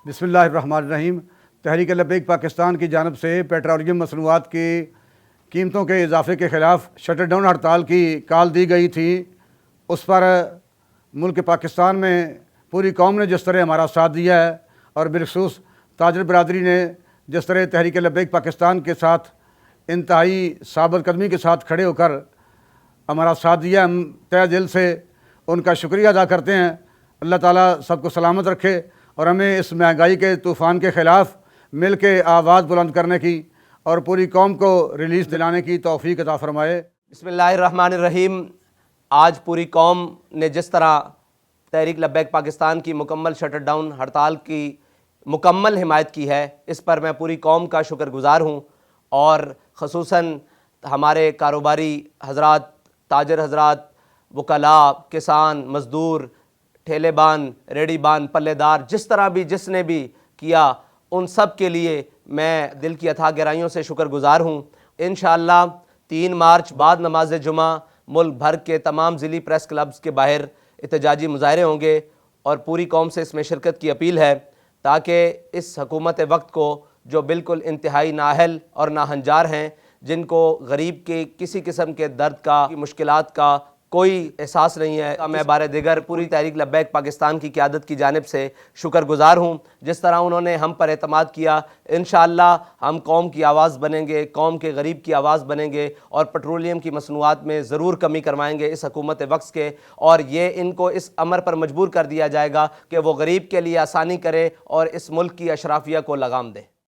بسم اللہ الرحمن الرحیم۔ تحریک لبیک پاکستان کی جانب سے پیٹرولیم مصنوعات کی قیمتوں کے اضافے کے خلاف شٹر ڈاؤن ہڑتال کی کال دی گئی تھی۔ اس پر ملک پاکستان میں پوری قوم نے جس طرح ہمارا ساتھ دیا ہے اور بالخصوص تاجر برادری نے جس طرح تحریک لبیک پاکستان کے ساتھ انتہائی ثابت قدمی کے ساتھ کھڑے ہو کر ہمارا ساتھ دیا، ہم تہ دل سے ان کا شکریہ ادا کرتے ہیں۔ اللہ تعالیٰ سب کو سلامت رکھے اور ہمیں اس مہنگائی کے طوفان کے خلاف مل کے آواز بلند کرنے کی اور پوری قوم کو ریلیز دلانے کی توفیق عطا فرمائے۔ بسم اللہ الرحمن الرحیم۔ آج پوری قوم نے جس طرح تحریک لبیک پاکستان کی مکمل شٹر ڈاؤن ہڑتال کی مکمل حمایت کی ہے، اس پر میں پوری قوم کا شکر گزار ہوں، اور خصوصاً ہمارے کاروباری حضرات، تاجر حضرات، وکلاء، کسان، مزدور، ٹھیلے بان، ریڑی بان، پلے دار، جس نے بھی کیا، ان سب کے لیے میں دل کی اتھاہ گہرائیوں سے شکر گزار ہوں۔ انشاءاللہ 3 مارچ بعد نماز جمعہ ملک بھر کے تمام ضلعی پریس کلبز کے باہر احتجاجی مظاہرے ہوں گے، اور پوری قوم سے اس میں شرکت کی اپیل ہے تاکہ اس حکومت وقت کو، جو بالکل انتہائی نااہل اور ناہنجار ہیں، جن کو غریب کے کسی قسم کے درد کا، مشکلات کا کوئی احساس نہیں ہے، میں بار دیگر پوری تحریک لبیک پاکستان کی قیادت کی جانب سے شکر گزار ہوں۔ جس طرح انہوں نے ہم پر اعتماد کیا، انشاءاللہ ہم قوم کی آواز بنیں گے، قوم کے غریب کی آواز بنیں گے، اور پیٹرولیم کی مصنوعات میں ضرور کمی کروائیں گے اس حکومت وقت کے، اور یہ ان کو اس امر پر مجبور کر دیا جائے گا کہ وہ غریب کے لیے آسانی کرے اور اس ملک کی اشرافیہ کو لگام دے۔